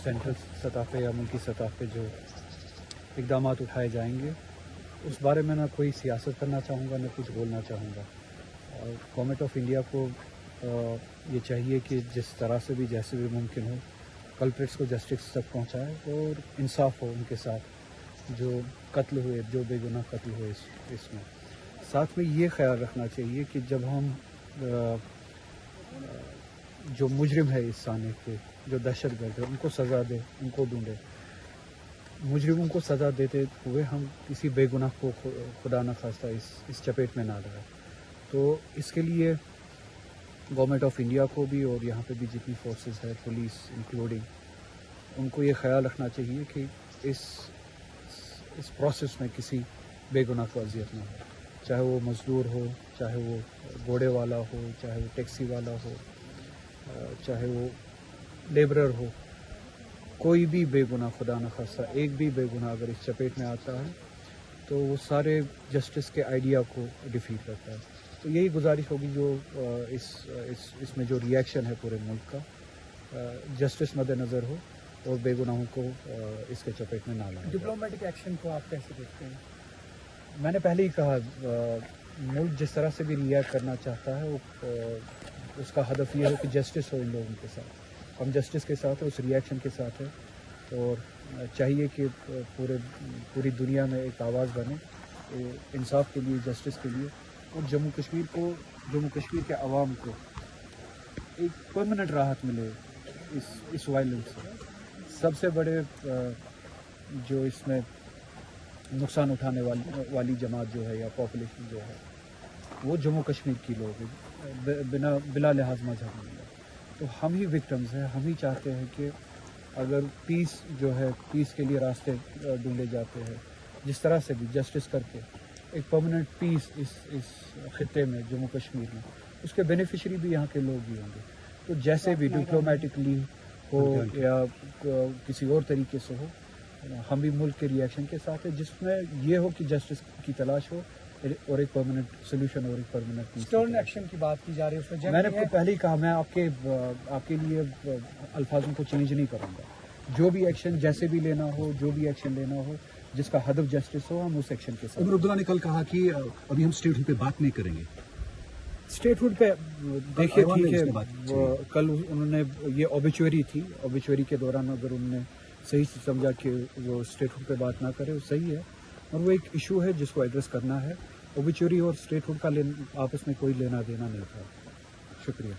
Central सतह पे या मुल्की सतह पे जो इक़दामात उठाए जाएंगे उस बारे में ना कोई सियासत करना चाहूँगा न कुछ बोलना चाहूँगा। और गवर्नमेंट ऑफ इंडिया को ये चाहिए कि जिस तरह से भी जैसे भी मुमकिन हो कल्प्रिट्स को जस्टिस तक पहुँचाए और इंसाफ हो उनके साथ जो कत्ल हुए, जो बेगुनाह कत्ल हुए इसमें। साथ में ये ख्याल रखना चाहिए कि जब हम जो मुजरिम है इस साने के, जो दहशतगर्द है, उनको सज़ा दे, उनको ढूंढे। मुजरिमों को सज़ा देते हुए हम किसी बेगुनाह को खुदा न खास्ता इस चपेट में ना डालें। तो इसके लिए गवर्नमेंट ऑफ इंडिया को भी और यहाँ पे भी जितनी फोर्सेस है, पुलिस इंक्लूडिंग, उनको ये ख्याल रखना चाहिए कि इस प्रोसेस में किसी बेगुनाह को अजियत ना हो, चाहे वो मज़दूर हो, चाहे वो घोड़े वाला हो, चाहे वो टैक्सी वाला हो, चाहे वो लेबरर हो। कोई भी बेगुनाह खुदा न खास्ता एक भी बेगुनाह अगर इस चपेट में आता है तो वो सारे जस्टिस के आइडिया को डिफीट करता है। तो यही गुजारिश होगी जो इसमें जो रिएक्शन है पूरे मुल्क का, जस्टिस मद्देनज़र हो और बेगुनाहों को इसके चपेट में ना लाए। डिप्लोमेटिक एक्शन को आप कैसे देखते हैं? मैंने पहले ही कहा, मुल्क जिस तरह से भी रिएक्ट करना चाहता है वो उसका हदफ ये हो कि जस्टिस हो इन लोगों के साथ। हम जस्टिस के साथ है, उस रिएक्शन के साथ है और चाहिए कि पूरी दुनिया में एक आवाज़ बने इंसाफ के लिए, जस्टिस के लिए, और जम्मू कश्मीर के अवाम को एक परमानेंट राहत मिले इस वायलेंस से। सबसे बड़े जो इसमें नुकसान उठाने वाली जमात जो है या पॉपुलेशन जो है वो जम्मू कश्मीर की लोग हैं, बिला लिहाज मजहब नहीं है। तो हम ही विक्टिम्स हैं। हम ही चाहते हैं कि अगर पीस जो है, पीस के लिए रास्ते ढूंढे जाते हैं, जिस तरह से भी जस्टिस करके एक परमानेंट पीस इस खित्ते में, जम्मू कश्मीर में, उसके बेनिफिशरी भी यहाँ के लोग ही होंगे। तो जैसे भी डिप्लोमेटिकली हो या किसी और तरीके से हो, हम भी मुल्क के रिएक्शन के साथ है जिसमें ये हो कि जस्टिस की तलाश हो और एक परमानेंट सोल्यूशन और एक परमानेंट पीस। स्टर्न एक्शन की बात की जा रही है, उसमें मैंने पहले ही कहा, मैं आपके लिए अल्फाजों को चेंज नहीं करूँगा। जो भी एक्शन जैसे भी लेना हो, जो भी एक्शन लेना हो, जिसका हदफ जस्टिस हो, हम उस एक्शन के साथ। उमर अब्दुल्ला ने कल कहा कि अभी हम स्टेटहुड पे बात नहीं करेंगे। स्टेटहुड पे देखिए, ठीक है, कल उन्होंने ये ऑबिचुअरी थी, ऑबिचुअरी के दौरान अगर उन्होंने सही से समझा कि वो स्टेटहुड पे बात ना करे, वो सही है और वो एक इशू है जिसको एड्रेस करना है। ऑबिचुअरी और स्टेटहुड का आपस में कोई लेना देना नहीं था। शुक्रिया।